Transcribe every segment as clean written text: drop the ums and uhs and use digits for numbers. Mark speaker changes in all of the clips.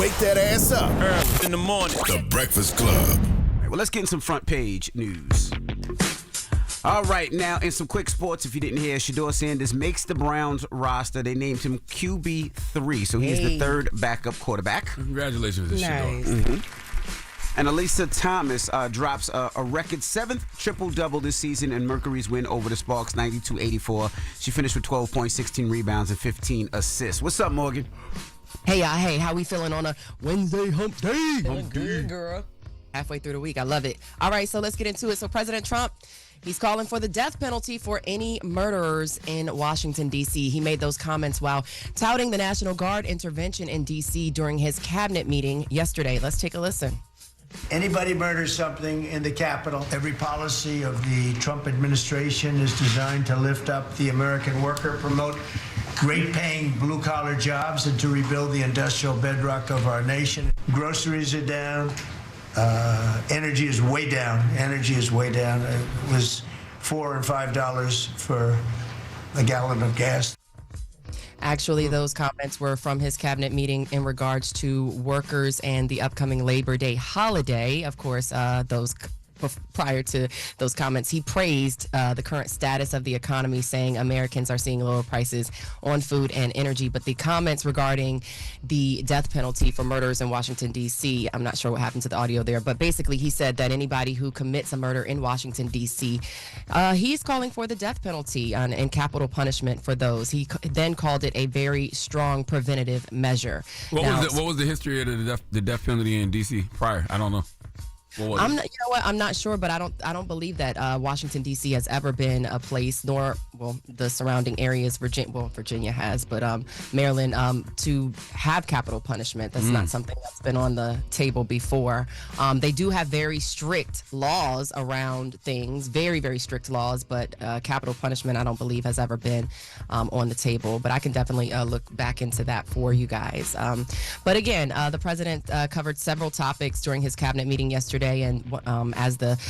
Speaker 1: Wake that ass up.
Speaker 2: Early in the morning.
Speaker 1: The Breakfast Club.
Speaker 3: All right, well, let's get in some front page news. All right, now in some quick sports, if you didn't hear, Shedeur Sanders makes the Browns roster. They named him QB3, so he's the third backup quarterback.
Speaker 4: Congratulations to Shedeur.
Speaker 3: Mm-hmm. And Elisa Thomas drops a record 7th triple-double this season in Mercury's win over the Sparks, 92-84. She finished with 12 points, 16 rebounds, and 15 assists. What's up, Morgan?
Speaker 5: Hey, how we feeling on a Wednesday hump day?
Speaker 6: Feeling good, girl.
Speaker 5: Halfway through the week. I love it. All right, so let's get into it. So President Trump, he's calling for the death penalty for any murderers in Washington, D.C. He made those comments while touting the National Guard intervention in D.C. during his cabinet meeting yesterday. Let's take a listen.
Speaker 7: Anybody murders something in the Capitol. Every policy of the Trump administration is designed to lift up the American worker, promote great-paying blue-collar jobs, and to rebuild the industrial bedrock of our nation. Groceries are down. Energy is way down. Energy is way down. It was $4 and $5 for a gallon of gas.
Speaker 5: Actually, those comments were from his cabinet meeting in regards to workers and the upcoming Labor Day holiday. Of course, prior to those comments, he praised the current status of the economy, saying Americans are seeing lower prices on food and energy. But the comments regarding the death penalty for murderers in Washington, D.C., I'm not sure what happened to the audio there, but basically he said that anybody who commits a murder in Washington, D.C., he's calling for the death penalty and capital punishment for those. He then called it a very strong preventative measure.
Speaker 4: What was the history of the death penalty in D.C. prior? I don't know.
Speaker 5: You know what? I'm not sure, but I don't believe that Washington D.C. has ever been a place, nor the surrounding areas. Virginia has, but Maryland to have capital punishment. That's not something that's been on the table before. They do have very strict laws around things, very very strict laws, but capital punishment I don't believe has ever been on the table. But I can definitely look back into that for you guys. But again, the president covered several topics during his cabinet meeting yesterday. And as the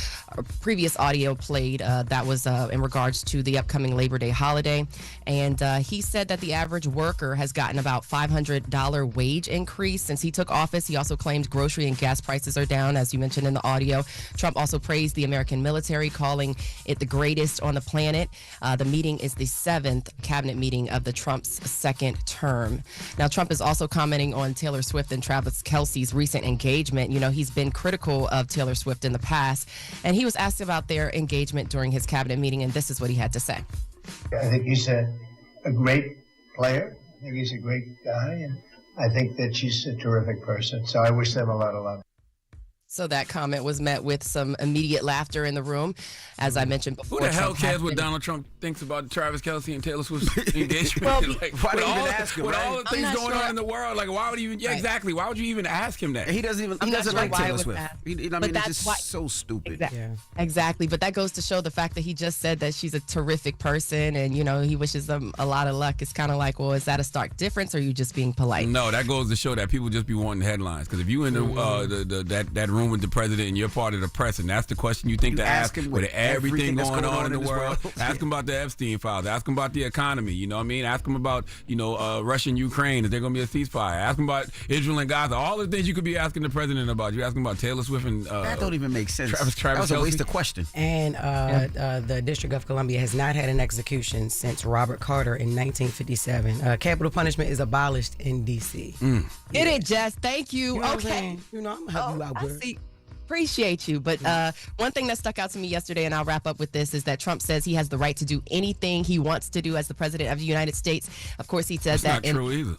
Speaker 5: previous audio played, that was in regards to the upcoming Labor Day holiday. And he said that the average worker has gotten about $500 wage increase since he took office. He also claimed grocery and gas prices are down, as you mentioned in the audio. Trump also praised the American military, calling it the greatest on the planet. The meeting is the 7th cabinet meeting of the Trump's second term. Now, Trump is also commenting on Taylor Swift and Travis Kelce's recent engagement. You know, he's been critical of Taylor Swift in the past, and he was asked about their engagement during his cabinet meeting, and this is what he had to say.
Speaker 7: I think he's a great player. I think he's a great guy, and I think that she's a terrific person. So I wish them a lot of love.
Speaker 5: So that comment was met with some immediate laughter in the room, as I mentioned before.
Speaker 4: Who the hell cares what Donald Trump thinks about Travis Kelce and Taylor Swift's engagement?
Speaker 3: Why do you even ask him?
Speaker 4: With
Speaker 3: right?
Speaker 4: all the things going on in the world, like why would you even? Yeah, exactly. Why would you even ask him that?
Speaker 3: He doesn't like Taylor Swift. It's just so stupid.
Speaker 5: Exactly. But that goes to show the fact that he just said that she's a terrific person, and he wishes them a lot of luck. It's kind of like, well, is that a stark difference, or are you just being polite?
Speaker 4: No, that goes to show that people just be wanting headlines. Because if you in that room with the president and you're part of the press, and that's the question you think to ask him with everything going on in the world. Ask him about the Epstein files. Ask him about the economy. You know what I mean? Ask him about Russia and Ukraine. Is there going to be a ceasefire? Ask him about Israel and Gaza. All the things you could be asking the president about. You ask him about Taylor Swift and
Speaker 3: that don't even make sense.
Speaker 4: Travis
Speaker 3: that was a
Speaker 4: Kelce.
Speaker 3: waste of question.
Speaker 6: And the District of Columbia has not had an execution since Robert Carter in 1957. Capital punishment is abolished in D.C.
Speaker 5: Get it, Jess. Thank you.
Speaker 6: You know
Speaker 5: okay.
Speaker 6: I'm gonna help you out, girl.
Speaker 5: Appreciate you. But one thing that stuck out to me yesterday, and I'll wrap up with this, is that Trump says he has the right to do anything he wants to do as the president of the United States. Of course, he says
Speaker 4: That's
Speaker 5: that.
Speaker 4: not true either.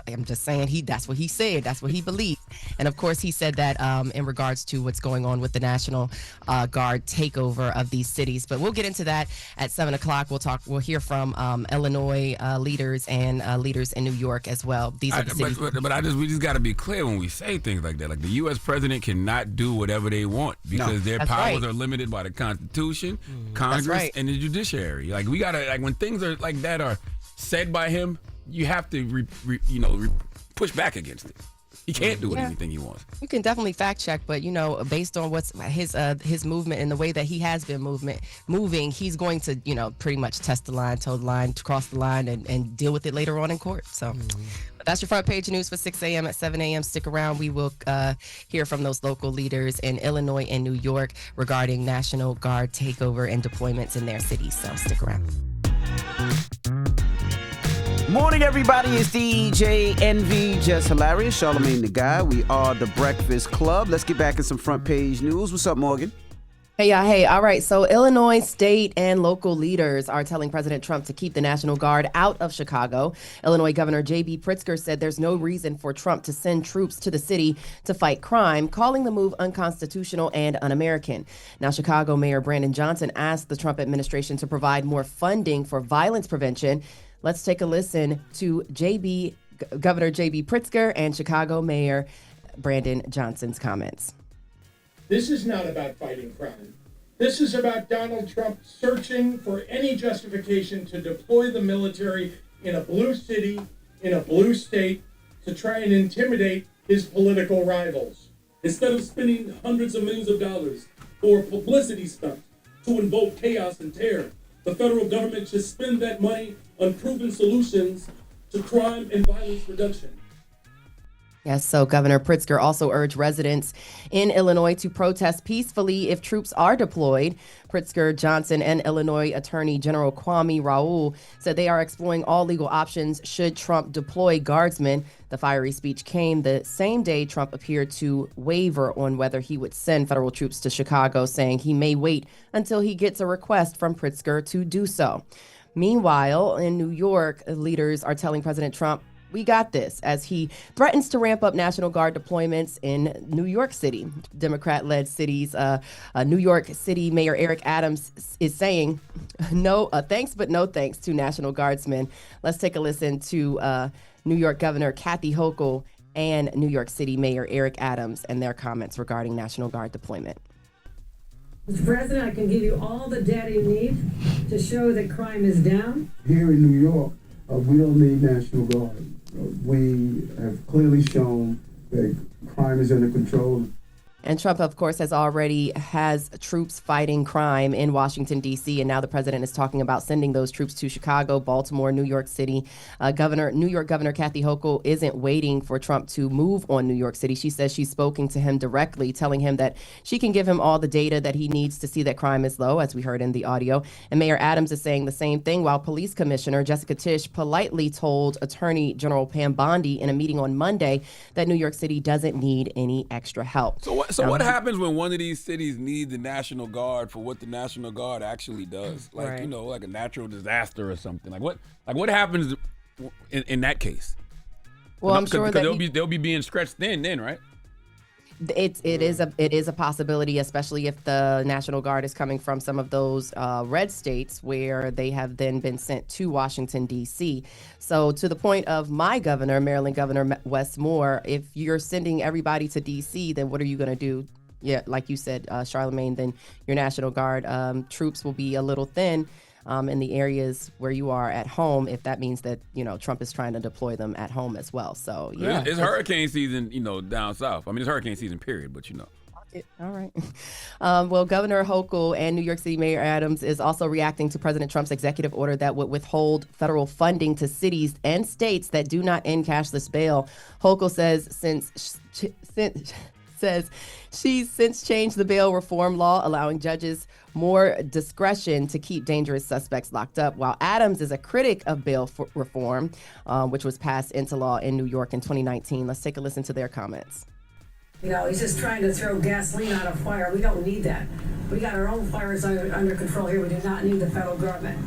Speaker 5: I'm just saying that's what he said. That's what he believes. And of course, he said that in regards to what's going on with the National Guard takeover of these cities. But we'll get into that at 7 o'clock. We'll hear from Illinois leaders and leaders in New York as well. These are the cities.
Speaker 4: But we just got to be clear when we say things like that. Like the U.S. president cannot do whatever they want because their powers are limited by the Constitution, Congress, and the judiciary. Like we gotta when things are like that are said by him, you have to push back against it. He can't do anything he wants.
Speaker 5: You can definitely fact check, but based on what's his movement and the way that he has been moving, he's going to pretty much test the line, toe the line, cross the line, and deal with it later on in court. So That's your front page news for 6 a.m. At 7 a.m. Stick around. We will hear from those local leaders in Illinois and New York regarding National Guard takeover and deployments in their cities. So stick around.
Speaker 3: Morning, everybody. It's DJ NV, Jess Hilarious, Charlamagne the Guy. We are the Breakfast Club. Let's get back in some front page news. What's up, Morgan?
Speaker 5: Hey, y'all. Hey, all right. So Illinois state and local leaders are telling President Trump to keep the National Guard out of Chicago. Illinois Governor J.B. Pritzker said there's no reason for Trump to send troops to the city to fight crime, calling the move unconstitutional and un-American. Now, Chicago Mayor Brandon Johnson asked the Trump administration to provide more funding for violence prevention. Let's take a listen to Governor J.B. Pritzker and Chicago Mayor Brandon Johnson's comments.
Speaker 1: This is not about fighting crime. This is about Donald Trump searching for any justification to deploy the military in a blue city, in a blue state, to try and intimidate his political rivals.
Speaker 2: Instead of spending hundreds of millions of dollars for publicity stunt to invoke chaos and terror, the federal government should spend that money on proven solutions to crime and violence reduction.
Speaker 5: Yes, so Governor Pritzker also urged residents in Illinois to protest peacefully if troops are deployed. Pritzker, Johnson, and Illinois Attorney General Kwame Raoul said they are exploring all legal options should Trump deploy guardsmen. The fiery speech came the same day Trump appeared to waver on whether he would send federal troops to Chicago, saying he may wait until he gets a request from Pritzker to do so. Meanwhile, in New York, leaders are telling President Trump, "We got this," as he threatens to ramp up National Guard deployments in New York City. Democrat-led cities, New York City Mayor Eric Adams is saying, "No thanks, but no thanks" to National Guardsmen. Let's take a listen to New York Governor Kathy Hochul and New York City Mayor Eric Adams and their comments regarding National Guard deployment.
Speaker 8: Mr. President, I can give you all the data you need to show that crime is down.
Speaker 9: Here in New York, we don't need National Guard. We have clearly shown that crime is under control.
Speaker 5: And Trump, of course, has troops fighting crime in Washington, D.C., and now the president is talking about sending those troops to Chicago, Baltimore, New York City. New York Governor Kathy Hochul isn't waiting for Trump to move on New York City. She says she's spoken to him directly, telling him that she can give him all the data that he needs to see that crime is low, as we heard in the audio. And Mayor Adams is saying the same thing, while Police Commissioner Jessica Tisch politely told Attorney General Pam Bondi in a meeting on Monday that New York City doesn't need any extra help.
Speaker 4: So what happens when one of these cities needs the National Guard for what the National Guard actually does? Like,
Speaker 5: right.
Speaker 4: Like a natural disaster or something. Like what happens in that case?
Speaker 5: Well, I'm sure that
Speaker 4: they'll be being stretched thin then, right?
Speaker 5: It is a possibility, especially if the National Guard is coming from some of those red states where they have then been sent to Washington, D.C. So to the point of my governor, Maryland Governor Wes Moore, if you're sending everybody to D.C., then what are you going to do? Yeah, like you said, Charlamagne, then your National Guard troops will be a little thin in the areas where you are at home, if that means that, Trump is trying to deploy them at home as well. So, yeah.
Speaker 4: It's hurricane season, down south. I mean, it's hurricane season, period, but
Speaker 5: All right. Well, Governor Hochul and New York City Mayor Adams is also reacting to President Trump's executive order that would withhold federal funding to cities and states that do not end cashless bail. Hochul says she's since changed the bail reform law, allowing judges more discretion to keep dangerous suspects locked up, while Adams is a critic of bail reform, which was passed into law in New York in 2019. Let's take a listen to their comments.
Speaker 8: He's just trying to throw gasoline on a fire. We don't need that. We got our own fires under control here. We do not need the federal government.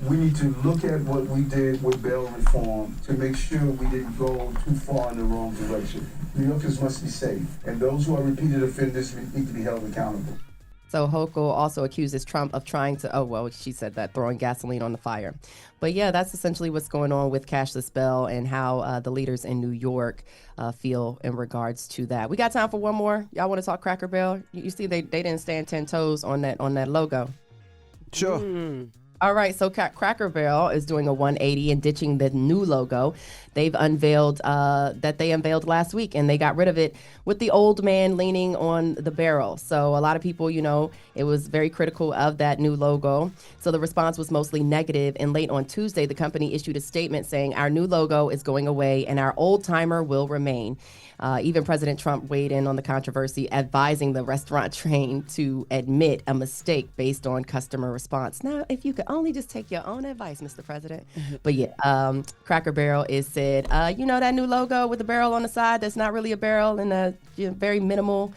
Speaker 9: We need to look at what we did with bail reform to make sure we didn't go too far in the wrong direction. New Yorkers must be safe, and those who are repeated offenders need to be held accountable.
Speaker 5: So Hochul also accuses Trump of trying to, she said that, throwing gasoline on the fire. But yeah, that's essentially what's going on with cashless bail and how the leaders in New York feel in regards to that. We got time for one more. Y'all want to talk Cracker Barrel? You see, they didn't stand 10 toes on that logo.
Speaker 3: Sure.
Speaker 5: All right, so Cracker Barrel is doing a 180 and ditching the new logo they've unveiled that they unveiled last week, and they got rid of it with the old man leaning on the barrel. So a lot of people, it was very critical of that new logo. So the response was mostly negative, and late on Tuesday, the company issued a statement saying our new logo is going away and our old timer will remain. Even President Trump weighed in on the controversy, advising the restaurant chain to admit a mistake based on customer response. Now, if you could only just take your own advice, Mr. President. But yeah, Cracker Barrel is said, that new logo with the barrel on the side that's not really a barrel and a very minimal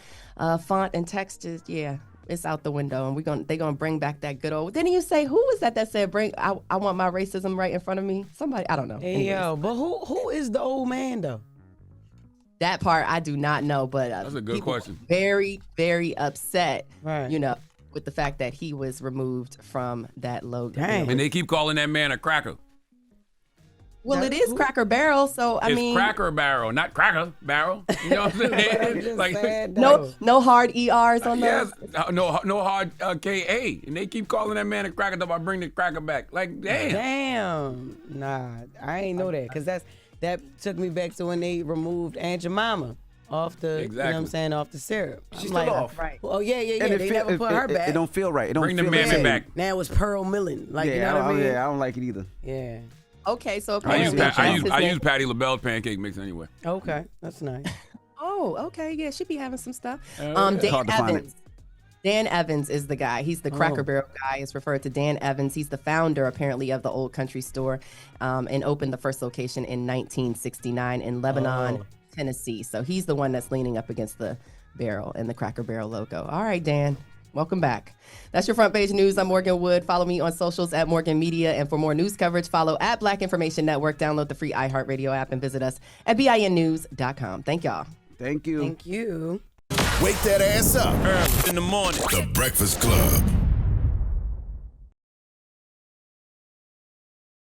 Speaker 5: font and text is, it's out the window. And they're gonna bring back that good old. Didn't you say, who was that said, I want my racism right in front of me? Somebody, I don't know.
Speaker 6: Hey, yo, but who is the old man though?
Speaker 5: That part I do not know, but
Speaker 4: that's a good question.
Speaker 5: Very, very upset,
Speaker 6: right.
Speaker 5: With the fact that he was removed from that logo.
Speaker 6: Dang.
Speaker 4: And they keep calling that man a cracker.
Speaker 5: Well, it is Cracker Barrel, so
Speaker 4: it's Cracker Barrel, not Cracker Barrel. You know what I'm saying?
Speaker 6: Like
Speaker 5: no hard ERs on those.
Speaker 4: Yes, no hard KA, and they keep calling that man a cracker till I bring the cracker back. Like, damn.
Speaker 6: Nah, I ain't know that because that took me back to when they removed Aunt Jemima off the, off the syrup.
Speaker 3: She's still off.
Speaker 5: Right.
Speaker 6: Oh, yeah. They never put her back.
Speaker 3: It don't feel right. It don't
Speaker 4: bring
Speaker 3: feel
Speaker 4: the mammy
Speaker 3: right.
Speaker 4: back.
Speaker 6: Now it's Pearl Millen. Like, you know what I mean?
Speaker 3: Yeah, I don't like it either.
Speaker 6: Yeah.
Speaker 5: Okay, so
Speaker 4: I use Patti LaBelle's pancake mix anyway.
Speaker 6: Okay, that's nice.
Speaker 5: Oh, okay, yeah, she be having some stuff. Dan Evans is the guy. He's the Cracker Barrel guy. It's referred to Dan Evans. He's the founder, apparently, of the Old Country Store, and opened the first location in 1969 in Lebanon, Tennessee. So he's the one that's leaning up against the barrel and the Cracker Barrel logo. All right, Dan. Welcome back. That's your front page news. I'm Morgan Wood. Follow me on socials at Morgan Media. And for more news coverage, follow at Black Information Network. Download the free iHeartRadio app and visit us at BINnews.com. Thank y'all.
Speaker 3: Thank you.
Speaker 6: Thank you.
Speaker 10: Wake that ass up
Speaker 11: early in the morning.
Speaker 10: The Breakfast Club.